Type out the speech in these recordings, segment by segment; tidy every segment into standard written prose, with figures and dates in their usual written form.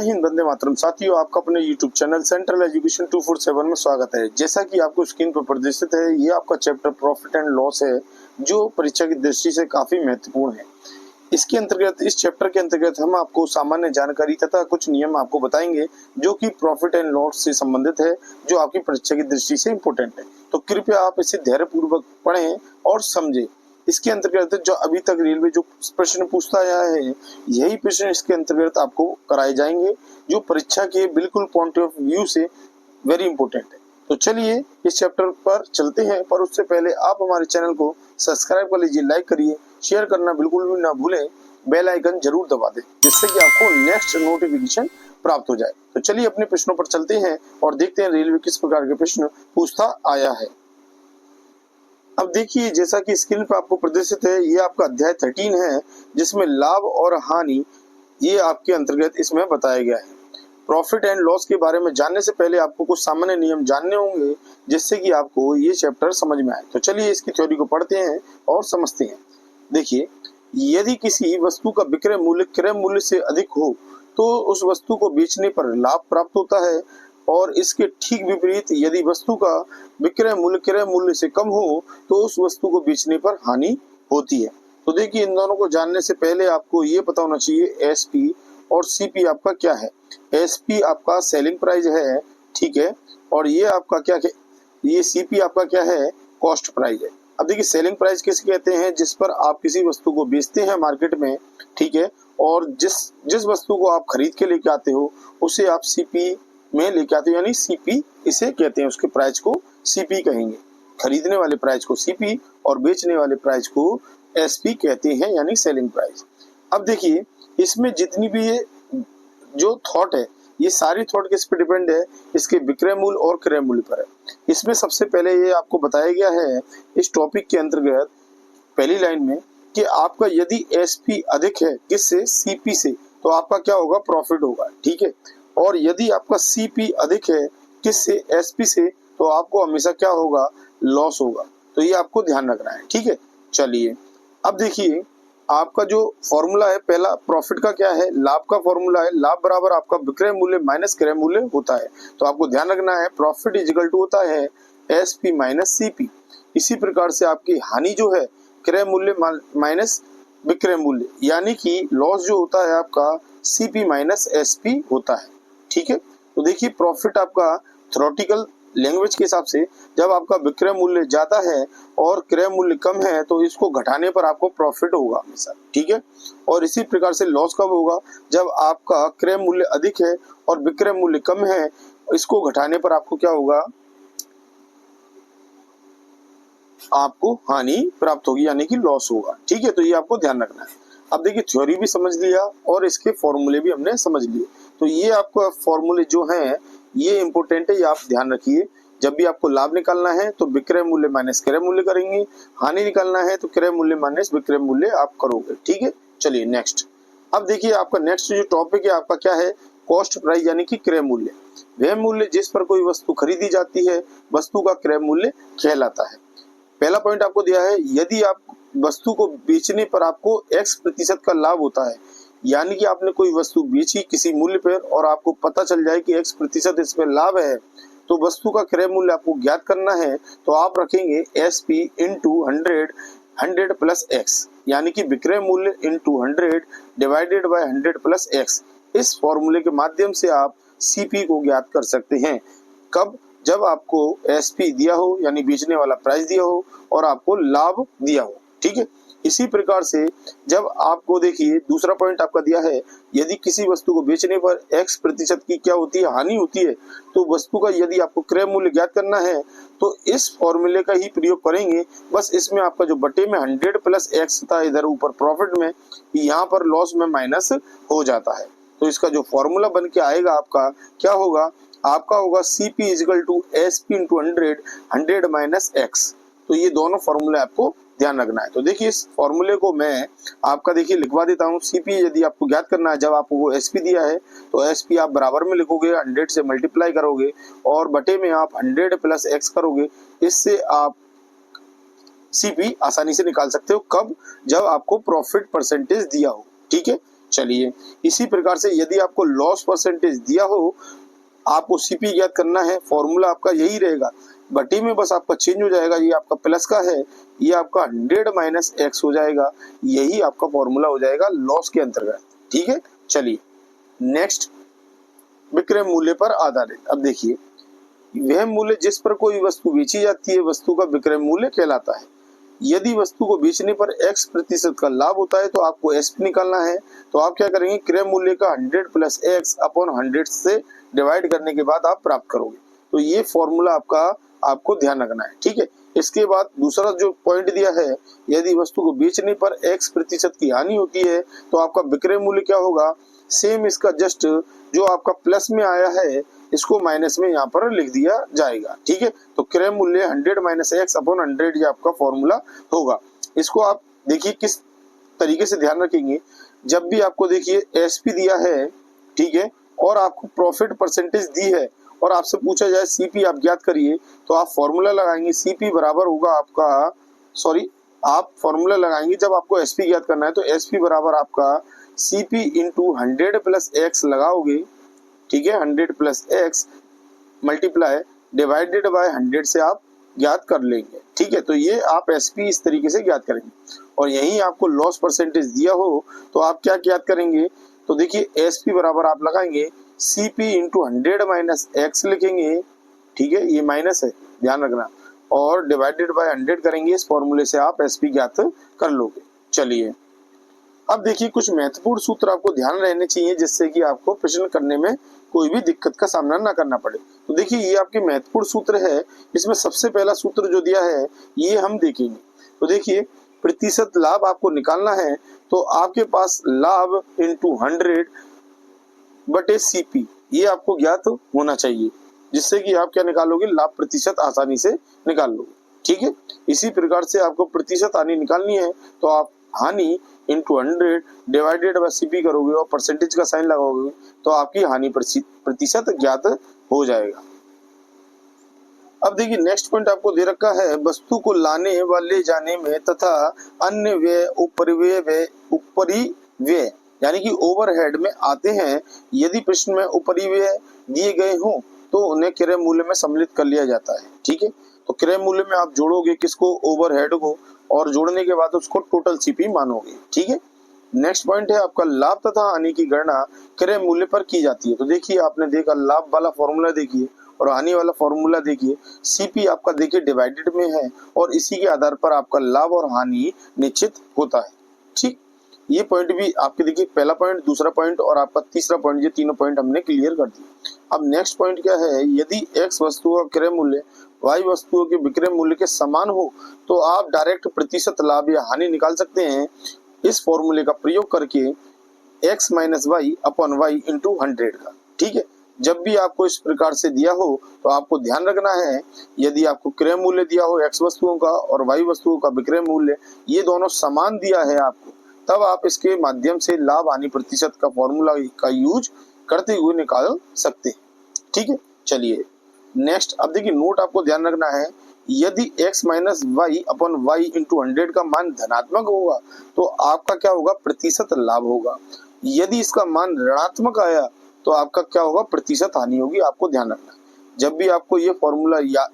हिंद, वंदे मातरम। साथियों, आपका अपने YouTube चैनल सेंट्रल एजुकेशन 247 में स्वागत है। जैसा कि आपको स्क्रीन पर प्रदर्शित है, ये आपका चैप्टर प्रॉफिट एंड लॉस है, जो परीक्षा की दृष्टि से काफी महत्वपूर्ण है। इसके अंतर्गत, इस चैप्टर के अंतर्गत हम आपको सामान्य जानकारी तथा कुछ नियम आपको बताएंगे जो कि प्रॉफिट एंड लॉस से संबंधित है, जो आपकी परीक्षा की दृष्टि से इम्पोर्टेंट है। तो कृपया आप इसे धैर्यपूर्वक पढ़ें और समझें। इसके अंतर्गत जो अभी तक रेलवे जो प्रश्न पूछता आया है, यही प्रश्न इसके अंतर्गत आपको कराए जाएंगे, जो परीक्षा के बिल्कुल पॉइंट ऑफ व्यू से वेरी इंपॉर्टेंट है। तो चलिए इस चैप्टर पर चलते हैं, पर उससे पहले आप हमारे चैनल को सब्सक्राइब कर लीजिए, लाइक करिए, शेयर करना बिल्कुल भी ना भूलें, बेल आइकन जरूर दबा दें, जिससे कि आपको नेक्स्ट नोटिफिकेशन प्राप्त हो जाए। तो चलिए अपने प्रश्नों पर चलते हैं और देखते हैं रेलवे किस प्रकार के प्रश्न पूछता आया है। अब देखिए, जैसा कि स्क्रीन पर आपको प्रदर्शित है, ये आपका अध्याय 13 है, जिसमें लाभ और हानि ये आपके अंतर्गत इसमें बताया गया है। प्रॉफिट एंड लॉस के बारे में जानने से पहले आपको कुछ सामान्य नियम जानने होंगे, जिससे कि आपको ये चैप्टर समझ में आए। तो चलिए इसकी थ्योरी को पढ़ते हैं और समझते हैं। देखिए, यदि किसी वस्तु का विक्रय मूल्य क्रय मूल्य से अधिक हो तो उस वस्तु को बेचने पर लाभ प्राप्त होता है, और इसके ठीक विपरीत यदि वस्तु का विक्रय मूल्य क्रय मूल्य से कम हो तो उस वस्तु को बेचने पर हानि होती है। तो देखिए, इन दोनों को जानने से पहले आपको ये पता होना चाहिए एसपी और सीपी आपका क्या है। एसपी आपका सेलिंग प्राइस है, ठीक है, और ये आपका क्या है, ये सीपी आपका क्या है, कॉस्ट प्राइस है। अब देखिए, सेलिंग प्राइस किसे कहते हैं, जिस पर आप किसी वस्तु को बेचते हैं मार्केट में, ठीक है, और जिस वस्तु को आप खरीद के लेके आते हो उसे आप सीपी में लेके आते हो, यानी सीपी इसे कहते हैं, उसके प्राइस को सीपी कहेंगे। खरीदने वाले प्राइस को सीपी और बेचने वाले प्राइस को एसपी कहते हैं, यानी सेलिंग प्राइस। अब देखिए, इसमें जितनी भी ये जो थॉट है, ये सारी थॉट किस पे डिपेंड है, इसके विक्रय मूल्य और क्रय मूल्य पर है। इसमें सबसे पहले ये आपको बताया गया है इस टॉपिक के अंतर्गत पहली लाइन में कि आपका यदि एसपी अधिक है किससे, सीपी से, तो आपका क्या होगा, प्रॉफिट होगा, ठीक है। और यदि आपका सीपी अधिक है किससे, एसपी से, तो आपको हमेशा क्या होगा, लॉस होगा। तो ये आपको ध्यान रखना है, ठीक है। चलिए अब देखिए, आपका जो फॉर्मूला है पहला प्रॉफिट का क्या है, लाभ का फॉर्मूला है, लाभ बराबर आपका विक्रय मूल्य माइनस क्रय मूल्य होता है। तो आपको ध्यान रखना है प्रॉफिट इज इक्वल टू होता है एसपी माइनस सीपी। इसी प्रकार से आपकी हानि जो है क्रय मूल्य माइनस विक्रय मूल्य, यानी कि लॉस जो होता है आपका सीपी माइनस एसपी होता है, ठीक है। तो देखिए, प्रॉफिट आपका थ्योरेटिकल लैंग्वेज के हिसाब से जब आपका विक्रय मूल्य ज्यादा है और क्रय मूल्य कम है तो इसको घटाने पर आपको प्रॉफिट होगा हमेशा, ठीक है। और इसी प्रकार से लॉस कब होगा, जब आपका क्रय मूल्य अधिक है और विक्रय मूल्य कम है, इसको घटाने पर आपको क्या होगा, आपको हानि प्राप्त होगी, यानी कि लॉस होगा, ठीक है। तो ये आपको ध्यान रखना है। अब देखिए, थ्योरी भी समझ लिया और इसके फॉर्मूले भी हमने समझ लिए। तो ये आपको फॉर्मूले जो हैं ये इंपॉर्टेंट है, ये आप ध्यान रखिए। जब भी आपको लाभ निकालना है तो विक्रय मूल्य माइनस क्रय मूल्य करेंगे, हानि निकालना है तो क्रय मूल्य माइनस विक्रय मूल्य आप करोगे, ठीक है। चलिए नेक्स्ट। अब देखिए, आपका नेक्स्ट जो टॉपिक है आपका क्या है, कॉस्ट प्राइस, यानी कि क्रय मूल्य। वह मूल्य जिस पर कोई वस्तु खरीदी जाती है, वस्तु का क्रय मूल्य कहलाता है। पहला पॉइंट आपको दिया है, यदि आप वस्तु को बेचने पर आपको x% का लाभ होता है, यानी कि आपने कोई वस्तु बेची किसी मूल्य पर और आपको पता चल जाए कि x% इस पर लाभ है, तो वस्तु का क्रय मूल्य आपको ज्ञात करना है। तो आप रखेंगे एसपी इंटू 100 प्लस एक्स, यानी कि विक्रय मूल्य into 100 divided by 100 plus x. इस फॉर्मूले के माध्यम से आप सीपी को ज्ञात कर सकते हैं। कब, जब आपको एसपी दिया हो, यानी बेचने वाला प्राइस दिया हो और आपको लाभ दिया हो, ठीक है। इसी प्रकार से जब आपको देखिए दूसरा पॉइंट आपका दिया है, यदि किसी वस्तु को बेचने पर x% की क्या होती है, हानि होती है, तो वस्तु का यदि आपको क्रय मूल्य ज्ञात करना है तो इस फॉर्मूले का ही प्रयोग करेंगे। बस इसमें आपका जो बटे में 100 प्लस एक्स था, इधर ऊपर प्रॉफिट में, यहाँ पर लॉस में माइनस हो जाता है। तो इसका जो फॉर्मूला बन के आएगा आपका क्या होगा, आपका होगा CP is equal to SP into 100 minus x. तो ये दोनों फॉर्मूले आपको ध्यान रखना है। तो देखिए, इस फॉर्मूले को मैं आपका देखिए लिखवा देता हूँ। CP यदि आपको ज्ञात करना है, जब आपको SP दिया है तो SP आप बराबर में लिखोगे, 100 से मल्टीप्लाई करोगे और बटे में आप 100 प्लस एक्स करोगे। इससे आप CP आसानी से निकाल सकते हो। कब, जब आपको प्रॉफिट परसेंटेज दिया हो, ठीक है। चलिए, इसी प्रकार से यदि आपको लॉस परसेंटेज दिया हो, आपको सीपी ज्ञात करना है, फॉर्मूला आपका यही रहेगा, बटे में बस आपका चेंज हो जाएगा, ये आपका प्लस का है, ये आपका 100 माइनस एक्स हो जाएगा, यही आपका फॉर्मूला हो जाएगा लॉस के अंतर्गत। ठीक है, चलिए नेक्स्ट, विक्रय मूल्य पर आधारित। अब देखिए, वह मूल्य जिस पर कोई वस्तु बेची जाती है वस्तु का विक्रय मूल्य कहलाता है। यदि वस्तु को बेचने पर x प्रतिशत का लाभ होता है तो आपको एसपी निकालना है। तो आप क्या करेंगे, क्रय मूल्य का 100 प्लस एक्स अपॉन 100 से डिवाइड करने के बाद आप प्राप्त करोगे। तो ये फॉर्मूला आपको ध्यान रखना है। ठीक है, इसके बाद दूसरा जो पॉइंट दिया है, यदि वस्तु को बेचने पर x प्रतिशत की हानि होती है तो आपका विक्रय मूल्य क्या होगा, सेम इसका जस्ट जो आपका प्लस में आया है इसको माइनस में यहाँ पर लिख दिया जाएगा। ठीक है, तो क्रय मूल्य 100 माइनस एक्स अपॉन 100 ये आपका फॉर्मूला होगा। इसको आप देखिए किस तरीके से ध्यान रखेंगे, जब भी आपको देखिए एसपी दिया है, ठीक है, और आपको प्रॉफिट परसेंटेज दी है और आपसे पूछा जाए सीपी आप ज्ञात करिए, तो आप फॉर्मूला लगाएंगे, सीपी बराबर होगा आपका, आप फॉर्मूला लगाएंगे जब आपको एसपी ज्ञात करना है तो एसपी बराबर आपका सीपी इंटू 100 प्लस एक्स लगाओगे। ठीक है, 100 plus x multiply divided by 100 से आप ज्ञात कर लेंगे। ठीक है, तो ये आप एसपी इस तरीके से ज्ञात करेंगे। और यहीं आपको लॉस परसेंटेज दिया हो तो आप क्या ज्ञात करेंगे, तो देखिए एसपी बराबर आप लगाएंगे सीपी इंटू 100 माइनस एक्स लिखेंगे। ठीक है, ये माइनस है, ध्यान रखना, और डिवाइडेड बाय 100 करेंगे। इस फॉर्मूले से आप एसपी ज्ञात कर लोगे। चलिए, अब देखिए कुछ महत्वपूर्ण सूत्र आपको ध्यान रहने चाहिए जिससे कि आपको प्रश्न करने में कोई भी दिक्कत का सामना ना करना पड़े। तो देखिए ये आपके महत्वपूर्ण सूत्र है, इसमें सबसे पहला सूत्र जो दिया है ये हम देखेंगे। तो देखिए प्रतिशत लाभ आपको निकालना है, तो आपके पास लाभ इंटू 100 बटे सीपी ये आपको ज्ञात होना चाहिए, जिससे कि आप क्या निकालोगे, लाभ प्रतिशत आसानी से निकाल लोगे। ठीक है, इसी प्रकार से आपको प्रतिशत हानि निकालनी है, तो आप हानि इंटू 100 डिवाइडेड बाय सीपी करोगे और परसेंटेज का साइन लगाओगे तो आपकी हानि प्रतिशत ज्ञात हो जाएगा। अब देखिए नेक्स्ट पॉइंट आपको दे रखा है, वस्तु को लाने व ले जाने में तथा अन्य व्यय ऊपरी व्यय यानी कि ओवरहेड में आते हैं। यदि प्रश्न में ऊपरी व्यय दिए गए हों तो उन्हें क्रय मूल्य में सम्मिलित कर लिया जाता है। ठीक है, तो क्रय मूल्य में आप जोड़ोगे किसको, ओवरहेड को, और जोड़ने के बाद उसको टोटल सीपी मानोगे। ठीक है, नेक्स्ट पॉइंट है आपका लाभ तथा हानि की गणना क्रय मूल्य पर की जाती है। तो देखिए आपने देखा लाभ वाला फॉर्मूला देखिए और हानि वाला फॉर्मूला देखिए, सीपी आपका देखिए डिवाइडेड में है और इसी के आधार पर आपका लाभ और हानि निश्चित होता है। ठीक, ये पॉइंट भी आपके देखिए पहला पॉइंट, दूसरा पॉइंट और आपका तीसरा पॉइंट, ये तीनों पॉइंट हमने क्लियर कर दिए। अब नेक्स्ट पॉइंट क्या है, यदि एक्स वस्तु का क्रय मूल्य वाई वस्तुओं के विक्रय मूल्य के समान हो तो आप डायरेक्ट प्रतिशत लाभ या हानि निकाल सकते हैं इस फॉर्मूले का प्रयोग करके x minus y upon y into 100 का। ठीक है, जब भी आपको इस प्रकार से दिया हो तो आपको ध्यान रखना है, यदि आपको क्रय मूल्य दिया हो x वस्तुओं का और y वस्तुओं का विक्रय मूल्य ये दोनों समान दिया है आपको, तब आप इसके माध्यम से लाभ हानि प्रतिशत का फॉर्मूला का यूज करते हुए निकाल सकते हैं। ठीक है, चलिए नेक्स्ट, अब देखिए नोट आपको ध्यान रखना है, यदि x minus y upon y into 100 का मान धनात्मक होगा तो आपका क्या होगा, प्रतिशत लाभ होगा। यदि इसका मान ऋणात्मक आया तो आपका क्या होगा, प्रतिशत हानि होगी। आपको ध्यान रखना है, जब भी आपको ये फॉर्मूला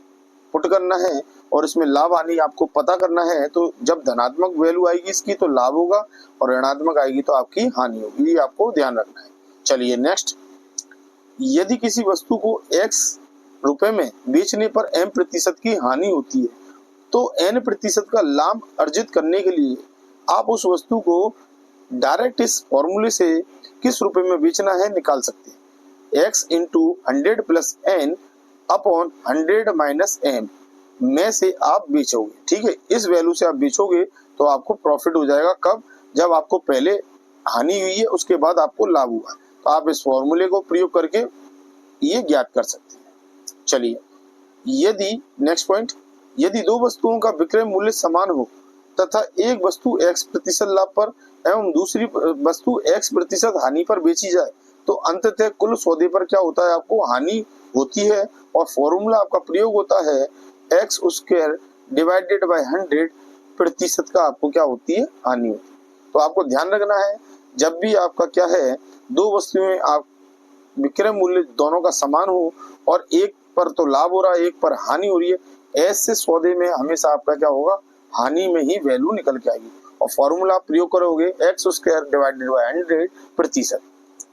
पुट करना है और इसमें लाभ हानि आपको पता करना है, तो जब धनात्मक वैल्यू आएगी इसकी तो लाभ होगा और ऋणात्मक आएगी तो आपकी हानि होगी, ये आपको ध्यान रखना है। चलिए नेक्स्ट, यदि किसी वस्तु को x रुपए में बेचने पर m प्रतिशत की हानि होती है तो n प्रतिशत का लाभ अर्जित करने के लिए आप उस वस्तु को डायरेक्ट इस फॉर्मूले से किस रुपए में बेचना है निकाल सकते हैं, x into 100 plus n upon 100 minus m में से आप बेचोगे। ठीक है, इस वैल्यू से आप बेचोगे तो आपको प्रॉफिट हो जाएगा। कब, जब आपको पहले हानि हुई है उसके बाद आपको लाभ हुआ, तो आप इस फॉर्मूले को प्रयोग करके ये ज्ञात कर सकते हैं। चलिए, यदि नेक्स्ट पॉइंट, यदि दो वस्तुओं का विक्रय मूल्य समान हो तथा एक वस्तु x प्रतिशत लाभ पर एवं दूसरी वस्तु x प्रतिशत हानि पर बेची जाए तो अंततः कुल सौदे पर क्या होता है, आपको हानि होती है और फॉर्मूला आपका प्रयोग होता है x स्क्वायर डिवाइडेड बाय 100 प्रतिशत का आपको क्या होती है, हानि होती है। तो आपको ध्यान रखना है, जब भी आपका क्या है, दो वस्तुएं आप विक्रय मूल्य दोनों का समान हो और एक पर तो लाभ हो रहा है, एक पर हानि हो रही है, ऐसे सौदे में हमेशा आपका क्या होगा, हानि में ही वैल्यू निकल के आएगी। और फॉर्मूला आप प्रयोग करोगे x² डिवाइडेड बाय 100%।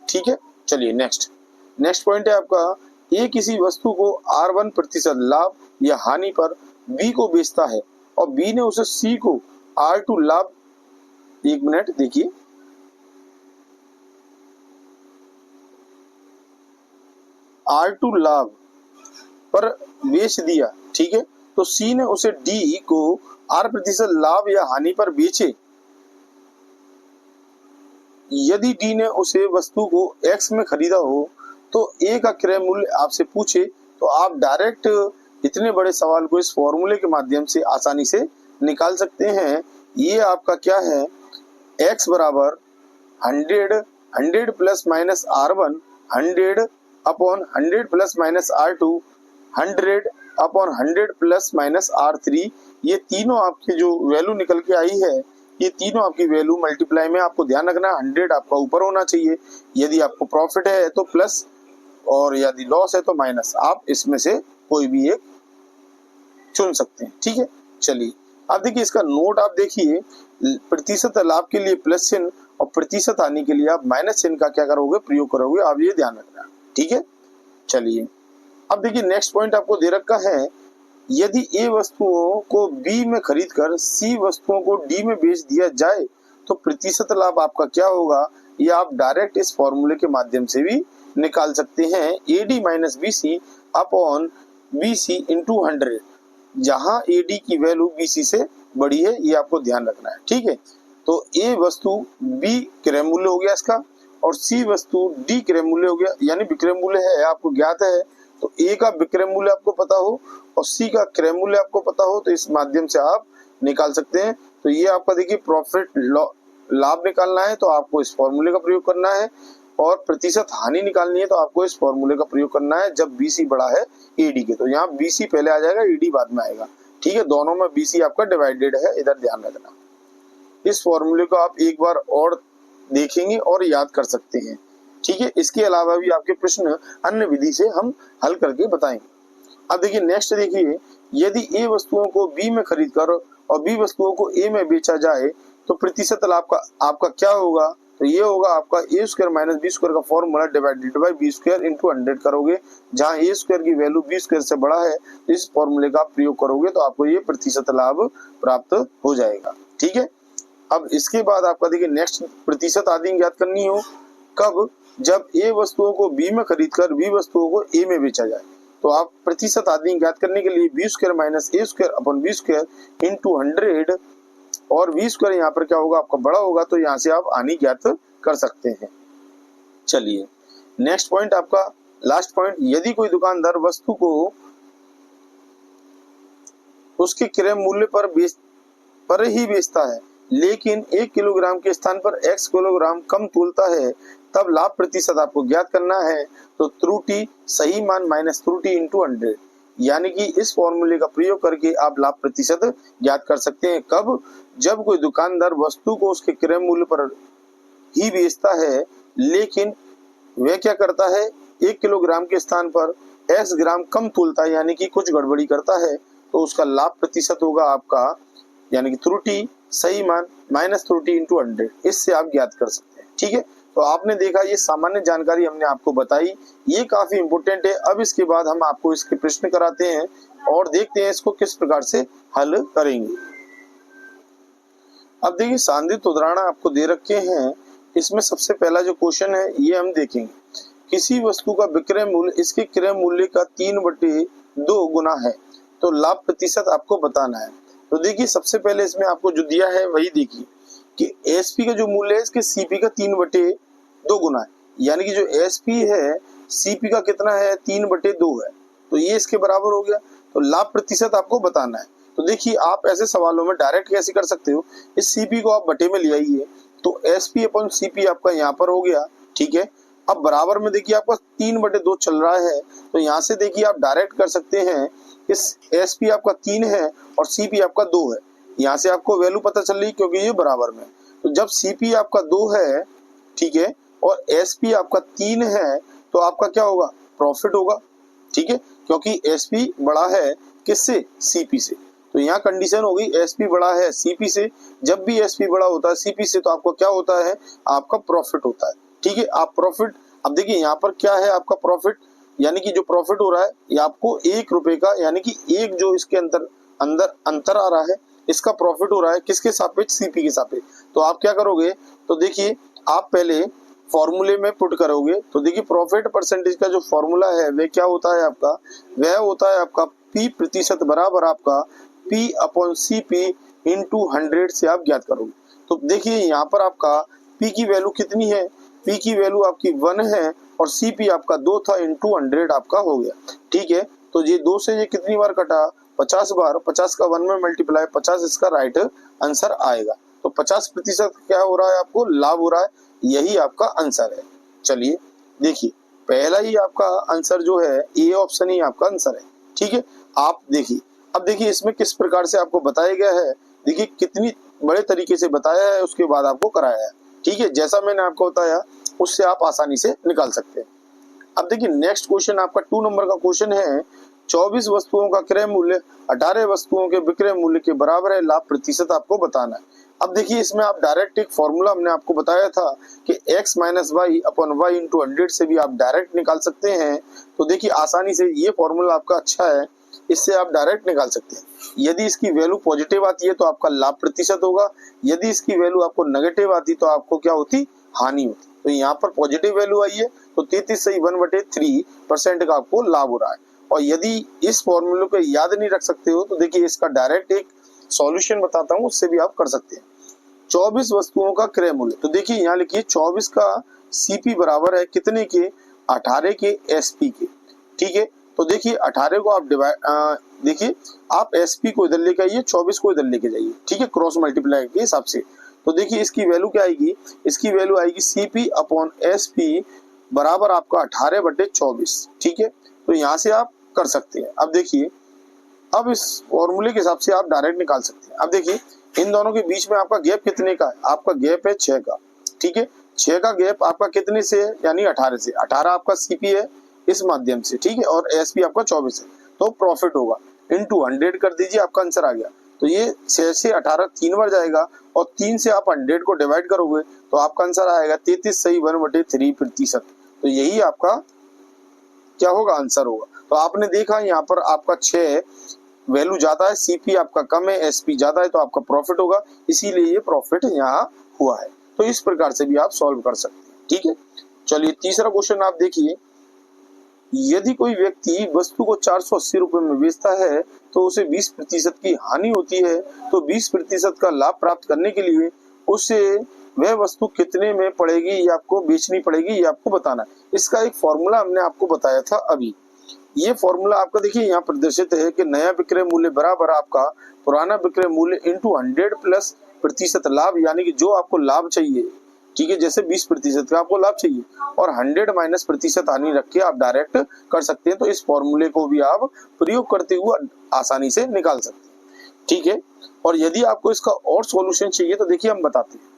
ठीक है, चलिए नेक्स्ट पॉइंट है आपका, ए किसी वस्तु को R1% लाभ या हानि पर बी को बेचता है और बी ने उसे सी को R2 लाभ, एक मिनट देखिए, R2 लाभ पर बेच दिया। ठीक है, तो सी ने उसे डी को R% लाभ या हानि पर बेचे। यदि डी ने उसे वस्तु को एक्स में खरीदा हो तो ए का क्रय मूल्य आपसे पूछे तो आप डायरेक्ट इतने बड़े सवाल को इस फॉर्मूले के माध्यम से आसानी से निकाल सकते हैं। ये आपका क्या है, x बराबर 100 plus minus R1, 100 upon 100 plus minus R2, 100 upon 100 plus minus R3। ये तीनों आपकी जो वैल्यू निकल के आई है, ये तीनों आपकी वैल्यू मल्टीप्लाई में आपको ध्यान रखना 100 आपका ऊपर होना चाहिए। यदि आपको प्रॉफिट है तो प्लस और यदि लॉस है तो माइनस, आप इसमें से कोई भी एक चुन सकते हैं। ठीक है, चलिए अब देखिए इसका नोट आप देखिए, प्रतिशत लाभ के लिए प्लस चिन्ह और प्रतिशत हानि के लिए आप माइनस चिन्ह का क्या करोगे, प्रयोग करोगे, आप ये ध्यान रखना। ठीक है, चलिए अब देखिए नेक्स्ट पॉइंट आपको दे रखा है, यदि ए वस्तुओं को बी में खरीदकर सी वस्तुओं को डी में बेच दिया जाए तो प्रतिशत लाभ आपका क्या होगा, ये आप डायरेक्ट इस फॉर्मूले के माध्यम से भी निकाल सकते हैं। AD minus BC upon BC into 100, जहां AD की वैल्यू BC से बड़ी है, ये आपको ध्यान रखना है। ठीक है, तो ए वस्तु B क्रय मूल्य हो गया इसका और सी वस्तु D क्रय मूल्य हो गया, यानी विक्रय मूल्य है आपको ज्ञात है, तो ए का विक्रय मूल्य आपको पता हो और सी का क्रय मूल्य आपको पता हो तो इस माध्यम से आप निकाल सकते हैं। तो ये आपका देखिए प्रॉफिट लाभ निकालना है तो आपको इस फॉर्मूले का प्रयोग करना है, और प्रतिशत हानि निकालनी है तो आपको इस फॉर्मूले का प्रयोग करना है जब BC बड़ा है AD के। तो यहाँ BC पहले आ जाएगा, AD बाद में आएगा। ठीक है, दोनों में BC आपका डिवाइडेड है, इधर ध्यान रखना। इस फॉर्मूले को आप एक बार और देखेंगे और याद कर सकते हैं। ठीक है, इसके अलावा भी आपके प्रश्न अन्य विधि से हम हल करके बताएंगे। अब देखिए नेक्स्ट देखिए, यदि ए वस्तुओं को बी में खरीद कर और बी वस्तुओं को ए में बेचा जाए तो प्रतिशत लाभ आपका क्या होगा, तो ये होगा आपका A² माइनस B² का formula divided by B² into 100 करोगे, जहां A² की वैल्यू B² से बड़ा है तो इस फॉर्मूले का प्रयोग करोगे तो आपको ये प्रतिशत लाभ प्राप्त हो जाएगा। ठीक है, अब इसके बाद आपका देखिए नेक्स्ट प्रतिशत आदि ज्ञात करनी हो कब, जब ए वस्तुओं को बी में खरीदकर बी वस्तुओं को ए में बेचा जाए। तो आप प्रतिशत आदि ज्ञात करने के लिए B² minus A² upon B² into 100 और B² यहाँ पर क्या होगा आपका बड़ा होगा, तो यहाँ से आप हानि ज्ञात कर सकते हैं। चलिए नेक्स्ट पॉइंट आपका लास्ट पॉइंट, यदि कोई दुकानदार वस्तु को उसके क्रय मूल्य पर ही बेचता है लेकिन 1 किलोग्राम के स्थान पर x किलोग्राम कम तोलता है, तब लाभ प्रतिशत आपको ज्ञात करना है। तो त्रुटि सही मान माइनस त्रुटि इंटू 100, यानी कि इस फॉर्मूले का प्रयोग करके आप लाभ प्रतिशत ज्ञात कर सकते हैं। कब, जब कोई दुकानदार वस्तु को उसके क्रय मूल्य पर ही बेचता है लेकिन वह क्या करता है, 1 किलोग्राम के स्थान पर x ग्राम कम तोलता है, यानी कि कुछ गड़बड़ी करता है, तो उसका लाभ प्रतिशत होगा आपका, यानी कि त्रुटि सही मान माइनस त्रुटि इंटू 100, इससे आप ज्ञात कर सकते हैं। ठीक है, तो आपने देखा ये सामान्य जानकारी हमने आपको बताई, ये काफी इंपोर्टेंट है। अब इसके बाद हम आपको इसके प्रश्न कराते हैं और देखते हैं इसको किस प्रकार से हल करेंगे। अब देखिए सांदिग्ध उदाहरण आपको दे रखे हैं, इसमें सबसे पहला जो क्वेश्चन है ये हम देखेंगे, किसी वस्तु का विक्रय मूल्य इसके क्रय मूल्य का 3/2 गुना है तो लाभ प्रतिशत आपको बताना है। तो देखिए सबसे पहले इसमें आपको जो दिया है वही देखिए कि एसपी का जो मूल्य है इसके सीपी का 3/2 गुना है, यानी कि जो एसपी है सीपी का कितना है 3/2 है, तो ये इसके बराबर हो गया। तो लाभ प्रतिशत आपको बताना है। तो देखिए आप ऐसे सवालों में डायरेक्ट कैसे कर सकते हो, इस सीपी को आप बटे में ले आइए, तो एसपी अपॉन सीपी आपका यहाँ पर हो गया। ठीक है, अब बराबर में देखिए आपका 3/2 चल रहा है, तो यहाँ से देखिए आप डायरेक्ट कर सकते हैं, इस एसपी आपका 3 है और सीपी आपका 2 है, यहाँ से आपको वैल्यू पता चल रही क्योंकि ये बराबर में। तो जब सीपी आपका 2 है ठीक है, और एसपी आपका 3 है तो आपका क्या होगा, प्रॉफिट होगा, ठीक है, क्योंकि एसपी बड़ा है किससे, सीपी से। तो यहाँ कंडीशन होगी एसपी बड़ा है सीपी से। जब भी एसपी बड़ा होता है सीपी से तो आपको क्या होता है, आपका प्रॉफिट होता है, ठीक है। आप प्रॉफिट, अब देखिए यहाँ पर क्या है आपका प्रॉफिट, यानी कि जो प्रॉफिट हो रहा है ये आपको 1 रुपए का, यानी कि एक जो इसके अंदर अंदर अंतर आ रहा है इसका प्रॉफिट हो रहा है किसके सापेक्ष, सीपी के सापेक्ष। तो आप क्या करोगे, तो देखिए आप पहले फॉर्मूले में पुट करोगे, तो देखिए प्रॉफिट परसेंटेज का जो फॉर्मूला है वह क्या होता है आपका, वह होता है आपका पी प्रतिशत बराबर आपका P upon C P into 100 से आप ज्ञात करोगे। तो देखिए यहाँ पर आपका पी की वैल्यू कितनी है, पी की वैल्यू आपकी 1 है और सी पी आपका 2 था, इंटू 100 आपका हो गया, ठीक है। तो ये 2 से ये कितनी बार कटा, 50 बार, 50 का 1 में मल्टीप्लाई 50 इसका राइट आंसर आएगा। तो 50% क्या हो रहा है, आपको लाभ हो रहा है, यही आपका आंसर है। चलिए देखिए पहला ही आपका आंसर जो है ए ऑप्शन ही आपका आंसर है, ठीक है। आप देखिए अब देखिए इसमें किस प्रकार से आपको बताया गया है, देखिए कितनी बड़े तरीके से बताया है उसके बाद आपको कराया है, ठीक है। जैसा मैंने आपको बताया उससे आप आसानी से निकाल सकते हैं। अब देखिए नेक्स्ट क्वेश्चन आपका 2 नंबर का क्वेश्चन है, 24 वस्तुओं का क्रय मूल्य 18 वस्तुओं के विक्रय मूल्य के बराबर है, लाभ प्रतिशत आपको बताना है। अब देखिए इसमें आप डायरेक्ट एक फॉर्मूला हमने आपको बताया था कि x minus y upon y into 100 से भी आप डायरेक्ट निकाल सकते हैं। तो देखिए आसानी से ये फॉर्मूला आपका अच्छा है, इससे आप डायरेक्ट निकाल सकते हैं। यदि इसकी वैल्यू पॉजिटिव आती है तो आपका लाभ प्रतिशत होगा, यदि इसकी वैल्यू आपको नेगेटिव आती तो आपको क्या होती, हानि होती। तो यहाँ पर पॉजिटिव वैल्यू आई है तो 33 सही 1/3% का आपको लाभ हो रहा है। और यदि इस फॉर्मूले को याद नहीं रख सकते हो तो देखिए इसका डायरेक्ट एक सॉल्यूशन बताता हूँ, उससे भी आप कर सकते हैं। 24 वस्तुओं का क्रय मूल्य, तो देखिए यहाँ लिखिए 24 का सीपी बराबर है कितने के, 18 के एसपी के, ठीक है। तो देखिए 18 को आप देखिए आप एसपी को इधर लेके आइए, 24 को इधर लेके जाइए, ठीक है, क्रॉस मल्टीप्लाई के हिसाब से। तो देखिए इसकी वैल्यू क्या आएगी, इसकी वैल्यू आएगी सीपी अपॉन एसपी बराबर आपका 18/24, ठीक है। तो यहाँ से आप कर सकते हैं। अब देखिए अब इस फॉर्मूले के हिसाब से आप डायरेक्ट निकाल सकते हैं। अब देखिए इन दोनों के बीच में आपका गैप कितने का है, आपका गैप है 6 का, ठीक है। 6 का गैप आपका कितने से है, यानी 18 से। 18 आपका सीपी है इस माध्यम से, ठीक है, और एसपी आपका 24 है, तो प्रॉफिट होगा इंटू 100 कर दीजिए, आपका आंसर आ गया। तो ये 6 से 18 3 बार जाएगा और 3 से आप 100 को डिवाइड करोगे तो आपका आंसर आएगा 33 सही 1/3%। तो यही आपका क्या होगा, आंसर होगा। तो आपने देखा यहाँ पर आपका 6 वैल्यू ज्यादा है, सीपी आपका कम है, एसपी ज्यादा है, तो आपका प्रॉफिट होगा, इसीलिए ये प्रॉफिट यहाँ हुआ है। तो इस प्रकार से भी आप सॉल्व कर सकते हैं, ठीक है। चलिए तीसरा क्वेश्चन आप देखिए, यदि कोई व्यक्ति वस्तु को 480 रुपए में बेचता है तो उसे 20% की हानि होती है, तो 20% का लाभ प्राप्त करने के लिए उसे वह वस्तु कितने में पड़ेगी, ये आपको बेचनी पड़ेगी, ये आपको बताना है। इसका एक फॉर्मूला हमने आपको बताया था अभी। ये फॉर्मूला आपका देखिए यहाँ प्रदर्शित है कि नया विक्रय मूल्य बराबर आपका पुराना विक्रय मूल्य इंटू 100 प्लस प्रतिशत लाभ, यानी कि जो आपको लाभ चाहिए, ठीक है, जैसे 20% का आपको लाभ चाहिए और 100 माइनस प्रतिशत हानि रख के आप डायरेक्ट कर सकते हैं। तो इस फॉर्मूले को भी आप प्रयोग करते हुए आसानी से निकाल सकते हैं, ठीक है। और यदि आपको इसका और सॉल्यूशन चाहिए तो देखिए हम बताते हैं।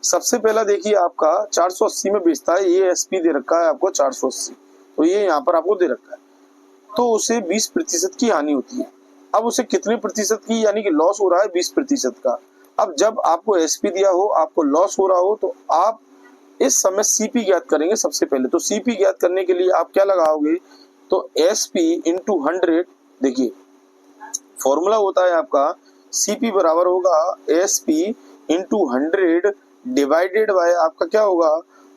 सबसे पहला देखिए आपका 480 में बेचता है, ये एसपी दे रखा है आपको 480, तो ये यहाँ पर आपको दे रखा है, तो उसे 20% की हानि होती है। अब उसे कितने प्रतिशत की, यानी कि लॉस हो रहा है 20% का। अब जब आपको एसपी दिया हो, आपको लॉस हो रहा हो, तो आप इस समय सीपी ज्ञात करेंगे सबसे पहले। तो सीपी ज्ञात करने के लिए आप क्या लगाओगे, तो एसपी इंटू 100, देखिए फॉर्मूला होता है आपका सीपी बराबर होगा एसपी इंटू 100 डिवाइडेड बाय आपका क्या होगा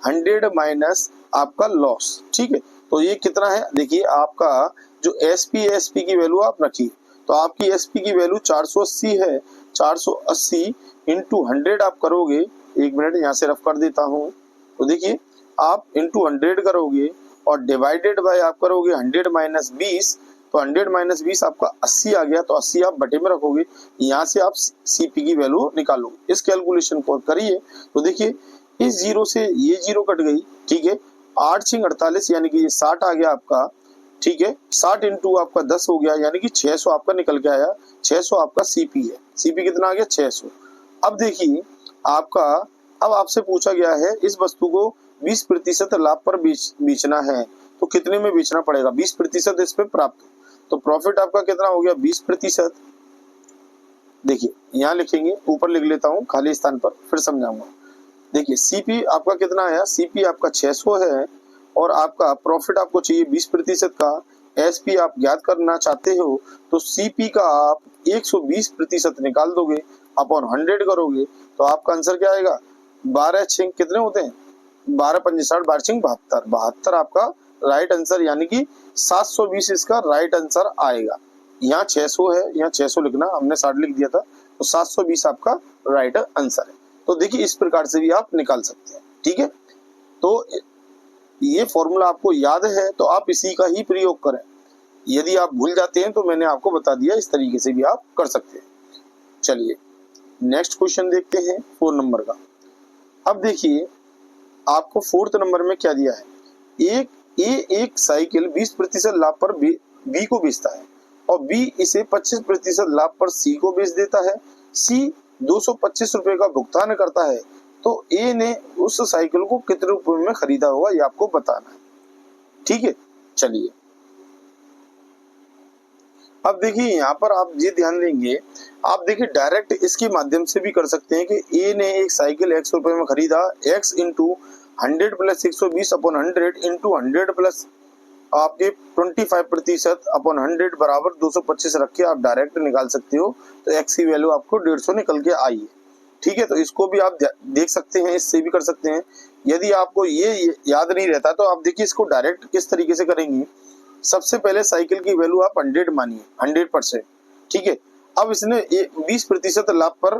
100 माइनस आपका लॉस, ठीक है। तो ये कितना है, देखिए आपका जो एसपी की वैल्यू आप रखिए, तो आपकी एसपी की वैल्यू 480 है, 480 इंटू 100 आप करोगे, 1 मिनट यहाँ से रफ कर देता हूँ। तो देखिए आप इंटू 100 करोगे और डिवाइडेड बाय आप करोगे 100 माइनस 20, तो 100 माइनस 20 आपका 80 आ गया, तो 80 आप बटे में रखोगे, यहाँ से आप सीपी की वैल्यू निकालोगे। इस कैलकुलेशन को करिए तो देखिए इस जीरो से ये जीरो कट गई, ठीक है, 8 6 48, यानी कि ये 60 आ गया आपका, ठीक है। 60 इंटू आपका 10 हो गया, यानी कि 600 आपका निकल के आया। 600 आपका सीपी है, सीपी कितना आ गया 600। अब देखिए आपका अब आपसे पूछा गया है इस वस्तु को 20% लाभ पर बेचना है तो कितने में बेचना पड़ेगा, 20% इस पे प्राप्त। तो प्रॉफिट आपका कितना हो गया 20%। देखिए यहाँ लिखेंगे, ऊपर लिख लेता हूँ खाली स्थान पर, फिर समझाऊंगा। देखिए सीपी आपका कितना आया, सीपी आपका 600 है और आपका प्रॉफिट आपको चाहिए 20% का। एसपी आप ज्ञात करना चाहते हो तो सीपी का आप 120% निकाल दोगे, अपॉन 100 करोगे तो आपका आंसर क्या आएगा, 12 6 कितने होते हैं, 12 पंजे 60, 12 6 72, 72 आपका राइट आंसर, यानी कि 720 इसका राइट आंसर आएगा। यहाँ 600 है, यहाँ 600 लिखना, हमने 60 लिख दिया था, तो 720 आपका राइट आंसर है। तो देखिए इस प्रकार से भी आप निकाल सकते हैं, ठीक है। तो ये फॉर्मूला आपको याद है तो आप इसी का ही प्रयोग करें, यदि आप भूल जाते हैं तो मैंने आपको बता दिया, इस तरीके से भी आप कर सकते हैं। चलिए नेक्स्ट क्वेश्चन देखते हैं 4 नंबर का। अब देखिए आपको 4th नंबर में क्या दिया है, एक साइकिल 20% लाभ पर बी को बेचता है और बी इसे 25% लाभ पर सी को बेच देता है। सी 225 रुपए का भुगतान करता है, तो ए ने उस साइकिल को कितने रुपए में खरीदा होगा ये आपको बताना है, ठीक है। चलिए अब देखिए यहाँ पर आप ये ध्यान देंगे, आप देखिए डायरेक्ट इसके माध्यम से भी कर सकते हैं कि ए ने एक साइकिल x रुपए में खरीदा, x into 100 plus 120 upon 100 into 100 plus आपके 25% अपॉन 100 बराबर 225 रख के आप डायरेक्ट निकाल सकते हो। तो x की वैल्यू आपको 150 निकल के आई है, ठीक है। तो इसको भी आप देख सकते हैं, इससे भी कर सकते हैं। यदि आपको ये याद नहीं रहता तो आप देखिए इसको डायरेक्ट किस तरीके से करेंगे। सबसे पहले साइकिल की वैल्यू आप 100 मानिए, 100%, ठीक है। अब इसने 20% लाभ पर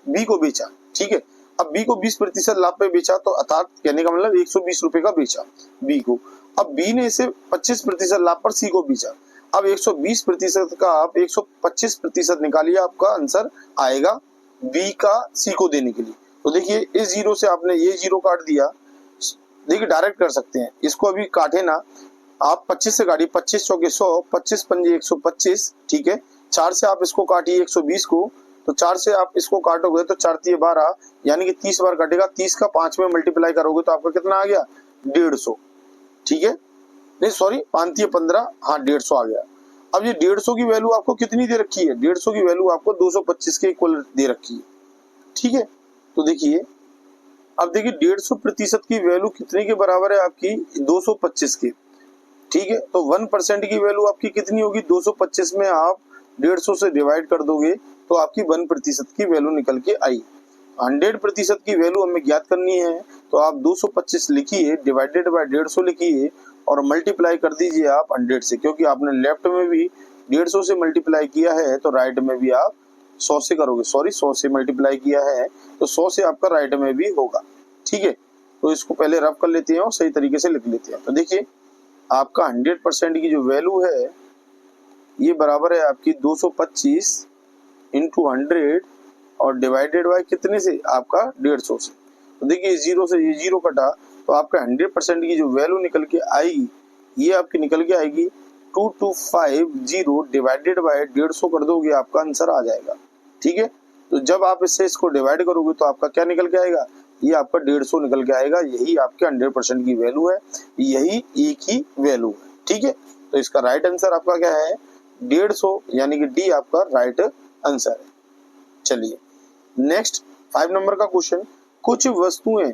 बी को बेचा, ठीक है। अब बी को 20% लाभ पे बेचा तो अर्थात कहने का मतलब 120 रुपए का बेचा बी को। अब बी ने इसे 25% लाभ पर सी को बेचा। अब 120% का आप 125% निकालिए, आपका आंसर आएगा बी का सी को देने के लिए। तो देखिए इस जीरो से आपने ये जीरो काट दिया, देखिए डायरेक्ट कर सकते हैं इसको, अभी काटे ना आप 25 से काटिए, 25 चौके 100, 25 पंजे 125, ठीक है। 4 से आप इसको काटिए 120 को, तो 4 से आप इसको काटोगे तो 4 3 12, यानी कि 30 बार कटेगा। 30 का 5 में मल्टीप्लाई करोगे तो आपका कितना आ गया 150, ठीक है। नहीं सॉरी 5 3 15, हाँ 150 आ गया। अब ये 150 की वैल्यू आपको कितनी दे रखी है, 150 की वैल्यू आपको 225 के इक्वल दे रखी है, ठीक है। तो देखिए अब देखिए 150% की वैल्यू कितने के बराबर है आपकी, 225 के, ठीक है। तो 1% की वैल्यू आपकी कितनी होगी, 225 में आप 150 से डिवाइड कर दोगे तो आपकी 1% की वैल्यू निकल के आई। 100% की वैल्यू हमें ज्ञात करनी है तो आप 225 लिखिए, डिवाइडेड बाय 150 लिखिए और मल्टीप्लाई कर दीजिए आप 100 से, क्योंकि आपने लेफ्ट में भी 150 से मल्टीप्लाई किया है तो राइट में भी आप 100 से करोगे, सॉरी 100 से मल्टीप्लाई किया है तो 100 से आपका राइट में भी होगा, ठीक है। तो इसको पहले रफ कर लेते हैं और सही तरीके से लिख लेते हैं। तो देखिए आपका 100% की जो वैल्यू है ये बराबर है आपकी 225 इंटू 100 और डिवाइडेड बाय कितने से, आपका 150 से। तो देखिए जीरो से ये जीरो कटा तो आपका 100% की जो वैल्यू निकल के आएगी ये आपकी निकल के आएगी 2250 डिवाइडेड बाय 150 कर दोगे आपका आंसर आ जाएगा, ठीक है। तो जब आप इससे इसको डिवाइड करोगे तो आपका क्या निकल के आएगा, ये आपका 150 निकल के आएगा। यही आपके 100% की वैल्यू है, यही एक ही वैल्यू है, ठीक है। तो इसका राइट आंसर आपका क्या है 150, यानी कि डी आपका राइट आंसर है। चलिए नेक्स्ट 5 नंबर का क्वेश्चन, कुछ वस्तुएं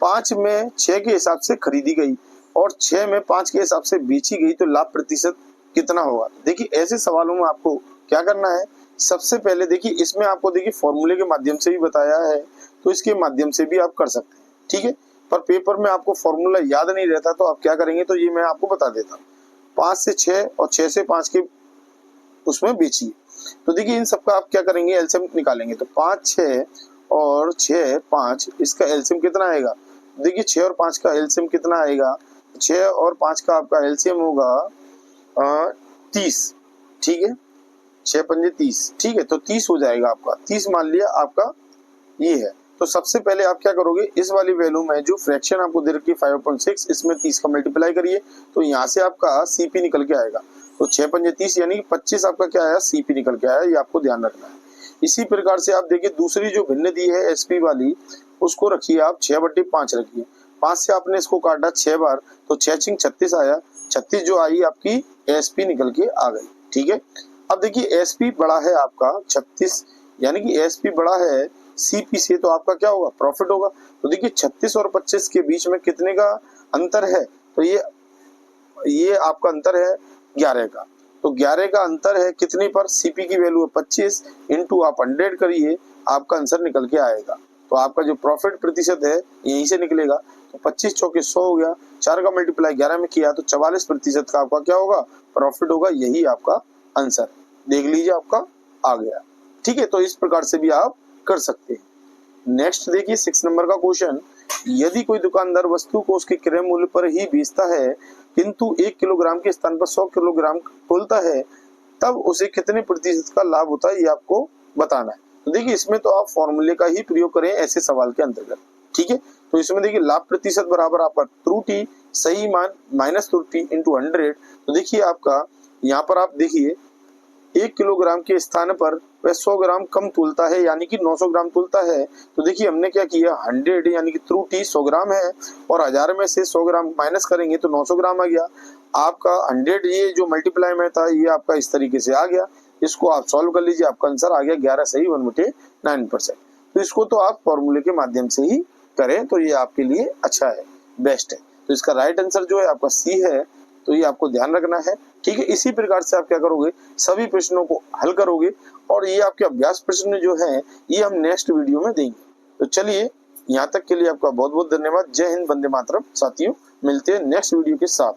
5 में 6 के हिसाब से खरीदी गई और 6 में 5 के हिसाब से बेची गई तो लाभ प्रतिशत कितना होगा। देखिए ऐसे सवालों में आपको क्या करना है, सबसे पहले देखिए इसमें आपको देखिए फॉर्मूले के माध्यम से भी बताया है तो इसके माध्यम से भी आप कर सकते हैं, ठीक है। पर पेपर में आपको फॉर्मूला याद नहीं रहता तो आप क्या करेंगे, तो ये मैं आपको बता देता हूँ। 5 से 6 और 6 से 5 के उसमें बेचिए। तो देखिए इन सबका आप क्या करेंगे, एलसीएम निकालेंगे। तो 5 6 और 6 5 इसका एलसीएम कितना आएगा, देखिए 6 और 5 का एलसीएम कितना आएगा, 6 और 5 का आपका एलसीएम होगा 30, ठीक है। 6 पंजे 30, ठीक है। तो 30 हो जाएगा आपका, 30 मान लिया आपका ये है। तो सबसे पहले आप क्या करोगे, इस वाली वैल्यू में जो फ्रैक्शन आपको दे रखी है 5.6, इसमें 30 का मल्टीप्लाई करिए तो यहाँ से आपका सीपी निकल के आएगा। तो 6 पंजे 30 यानी 25 आपका क्या आया, सीपी निकल के आया, ये आपको ध्यान रखना है। इसी प्रकार से आप देखिए दूसरी जो भिन्न दी है एसपी वाली, उसको रखिए आप 6/5 रखिए। 5 से आपने इसको काटा 6 बार तो 6 × 36 आया। 36 जो आई आपकी एसपी निकल के आ गई। ठीक है, अब देखिए एसपी बड़ा है आपका 36, यानी कि एसपी बड़ा है सीपी से, तो आपका क्या होगा, प्रॉफिट होगा। तो देखिए 36 और 25 के बीच में कितने का अंतर है, तो ये आपका अंतर है 11 का। तो 11 का अंतर है कितने पर, सीपी की वैल्यू है 25 इंटू आप 100 करिए, आपका आंसर निकल के आएगा। तो आपका जो प्रॉफिट प्रतिशत है यहीं से निकलेगा। तो 25 चौके 100 हो गया, 4 का मल्टीप्लाई 11 में किया तो 44% का आपका क्या होगा, प्रॉफिट होगा। यही आपका आंसर, देख लीजिए आपका आ गया। ठीक है, तो इस प्रकार से भी आप कर सकते हैं। नेक्स्ट देखिए 6 नंबर का क्वेश्चन, यदि कोई दुकानदार वस्तु को उसके क्रय मूल्य पर ही बेचता है किंतु 1 किलोग्राम के स्थान पर 100 किलोग्राम तोलता है, तब उसे कितने प्रतिशत का लाभ होता है, ये आपको बताना है। तो देखिए इसमें तो आप फॉर्मूले का ही प्रयोग करें ऐसे सवाल के अंतर्गत। ठीक है, तो इसमें देखिए लाभ प्रतिशत बराबर आपका त्रुटि सही मान माइनस त्रुटि इंटू 100। तो देखिए आपका यहाँ पर आप देखिए 1 किलोग्राम के स्थान पर वह 100 ग्राम कम तुलता है, यानी कि 900 ग्राम तुलता है। तो देखिए हमने क्या किया, 100 यानी कि त्रुटि 100 ग्राम है और 1000 में से 100 ग्राम माइनस करेंगे तो 900 ग्राम आ गया। आपका 100 ये जो मल्टीप्लाई में था ये आपका इस तरीके से आ गया। इसको आप सॉल्व कर लीजिए, आपका आंसर आ गया 11 सही 1/9%। तो इसको तो आप फॉर्मूले के माध्यम से ही करें तो ये आपके लिए अच्छा है, बेस्ट है। तो इसका राइट आंसर जो है आपका सी है, तो ये आपको ध्यान रखना है। ठीक है, इसी प्रकार से आप क्या करोगे, सभी प्रश्नों को हल करोगे और ये आपके अभ्यास प्रश्न जो है ये हम नेक्स्ट वीडियो में देंगे। तो चलिए यहाँ तक के लिए आपका बहुत बहुत धन्यवाद। जय हिंद, वंदे मातरम। साथियों मिलते हैं नेक्स्ट वीडियो के साथ।